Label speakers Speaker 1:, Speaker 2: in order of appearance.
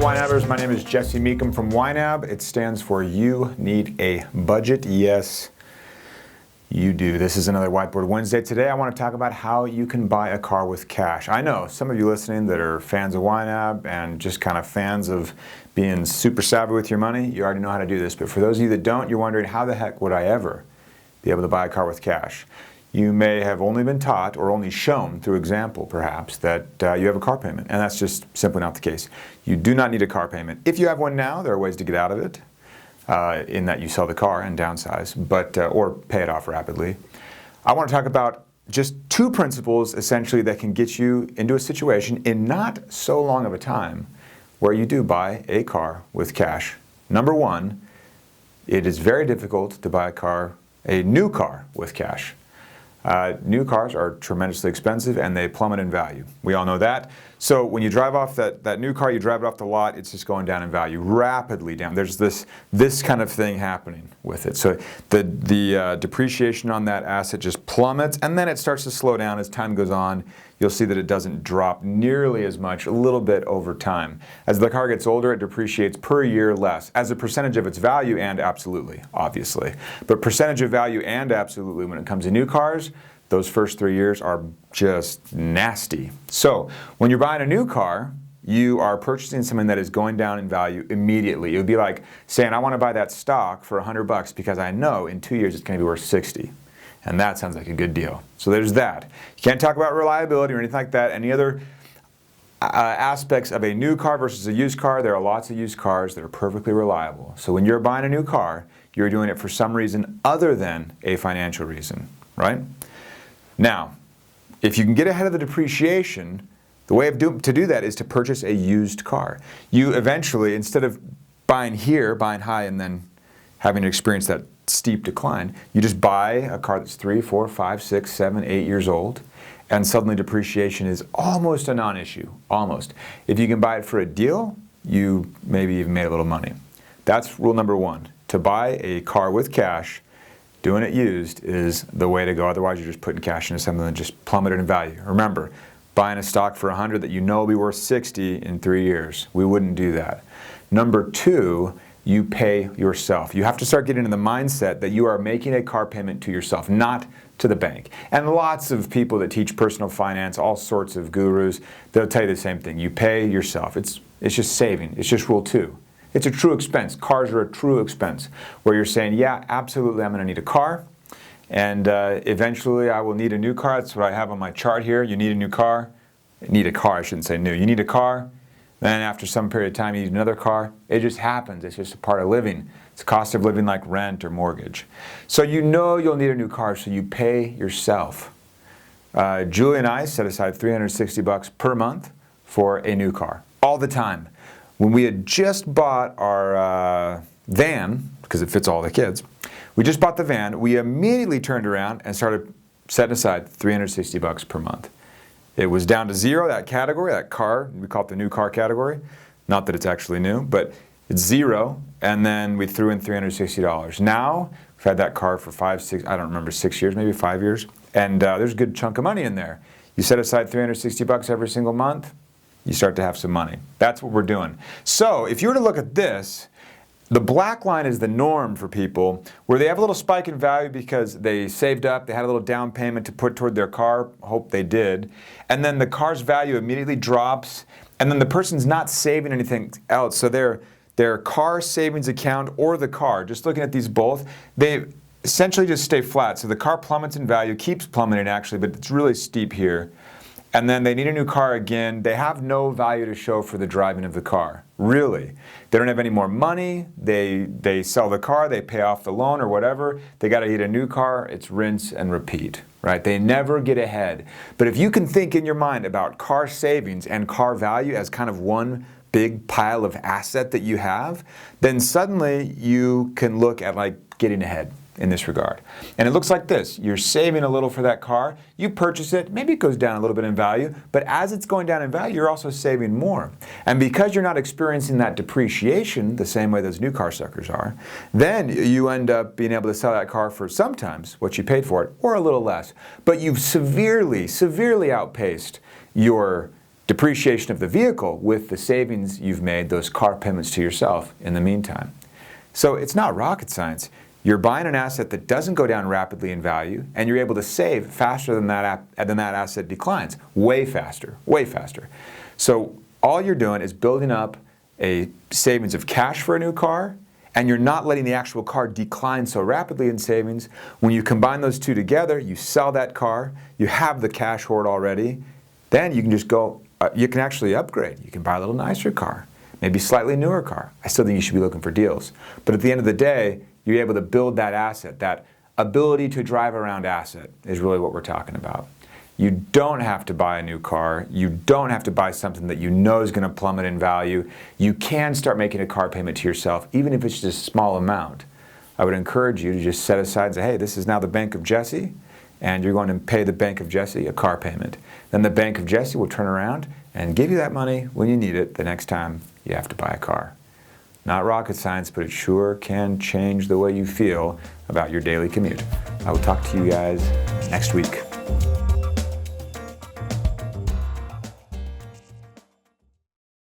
Speaker 1: Ynabbers, my name is Jesse Meekum from Ynab. It stands for You Need a Budget. Yes, you do. This is another Whiteboard Wednesday. Today I want to talk about how you can buy a car with cash. I know some of you listening that are fans of Ynab and just kind of fans of being super savvy with your money, you already know how to do this. But for those of you that don't, you're wondering, how the heck would I ever be able to buy a car with cash? You may have only been taught or only shown through example, perhaps, that you have a car payment, and that's just simply not the case. You do not need a car payment. If you have one now, there are ways to get out of it, in that you sell the car and downsize, or pay it off rapidly. I want to talk about just two principles, essentially, that can get you into a situation in not so long of a time where you do buy a car with cash. Number one, it is very difficult to buy a new car with cash. New cars are tremendously expensive and they plummet in value. We all know that. So when you drive off that new car, you drive it off the lot, it's just going down in value, rapidly down. There's this kind of thing happening with it. So the depreciation on that asset just plummets, and then it starts to slow down as time goes on. You'll see that it doesn't drop nearly as much, a little bit over time. As the car gets older, it depreciates per year less, as a percentage of its value and absolutely, obviously. But percentage of value and absolutely when it comes to new cars, those first 3 years are just nasty. So when you're buying a new car, you are purchasing something that is going down in value immediately. It would be like saying, I want to buy that stock for $100 because I know in 2 years it's going to be worth 60. And that sounds like a good deal. So there's that. You can't talk about reliability or anything like that. Any other aspects of a new car versus a used car, there are lots of used cars that are perfectly reliable. So when you're buying a new car, you're doing it for some reason other than a financial reason, right? Now, if you can get ahead of the depreciation, the way to do that is to purchase a used car. You eventually, instead of buying high and then having to experience that steep decline, you just buy a car that's 3, 4, 5, 6, 7, 8 years old, and suddenly depreciation is almost a non-issue, almost. If you can buy it for a deal, you maybe even made a little money. That's rule number one. To buy a car with cash, doing it used is the way to go. Otherwise, you're just putting cash into something that just plummeted in value. Remember, buying a stock for 100 that you know will be worth 60 in 3 years. We wouldn't do that. Number two, you pay yourself. You have to start getting in the mindset that you are making a car payment to yourself, not to the bank. And lots of people that teach personal finance, all sorts of gurus, they'll tell you the same thing. You pay yourself. It's just saving. It's just rule two. It's a true expense. Cars are a true expense, where you're saying, yeah, absolutely, I'm going to need a car, and eventually I will need a new car. That's what I have on my chart here. You need a new car. Need a car, I shouldn't say new. You need a car. Then after some period of time, you need another car. It just happens. It's just a part of living. It's a cost of living, like rent or mortgage. So you know you'll need a new car, so you pay yourself. Julie and I set aside $360 per month for a new car, all the time. When we had just bought our van, because it fits all the kids, we just bought the van, we immediately turned around and started setting aside $360 per month. It was down to zero, that category, that car, we call it the new car category. Not that it's actually new, but it's zero, and then we threw in $360. Now, we've had that car for 5, 6, I don't remember, 6 years, maybe 5 years, and there's a good chunk of money in there. You set aside $360 every single month, you start to have some money. That's what we're doing. So, if you were to look at this, the black line is the norm for people, where they have a little spike in value because they saved up, they had a little down payment to put toward their car, hope they did, and then the car's value immediately drops, and then the person's not saving anything else. So their car savings account or the car, just looking at these both, they essentially just stay flat. So the car plummets in value, keeps plummeting actually, but it's really steep here. And then they need a new car again. They have no value to show for the driving of the car, really. They don't have any more money. They sell the car, they pay off the loan or whatever. They got to get a new car. It's rinse and repeat, right? They never get ahead. But if you can think in your mind about car savings and car value as kind of one big pile of asset that you have, then suddenly you can look at like getting ahead in this regard. And it looks like this. You're saving a little for that car. You purchase it. Maybe it goes down a little bit in value, but as it's going down in value, you're also saving more. And because you're not experiencing that depreciation the same way those new car suckers are, then you end up being able to sell that car for sometimes what you paid for it, or a little less. But you've severely, severely outpaced your depreciation of the vehicle with the savings you've made, those car payments to yourself in the meantime. So it's not rocket science. You're buying an asset that doesn't go down rapidly in value, and you're able to save faster than that asset declines. Way faster, way faster. So all you're doing is building up a savings of cash for a new car, and you're not letting the actual car decline so rapidly in savings. When you combine those two together, you sell that car, you have the cash hoard already, then you can just go, you can actually upgrade. You can buy a little nicer car, maybe slightly newer car. I still think you should be looking for deals. But at the end of the day, you're able to build that asset. That ability to drive around asset is really what we're talking about. You don't have to buy a new car. You don't have to buy something that you know is going to plummet in value. You can start making a car payment to yourself, even if it's just a small amount. I would encourage you to just set aside and say, hey, this is now the Bank of Jesse, and you're going to pay the Bank of Jesse a car payment. Then the Bank of Jesse will turn around and give you that money when you need it the next time you have to buy a car. Not rocket science, but it sure can change the way you feel about your daily commute. I will talk to you guys next week.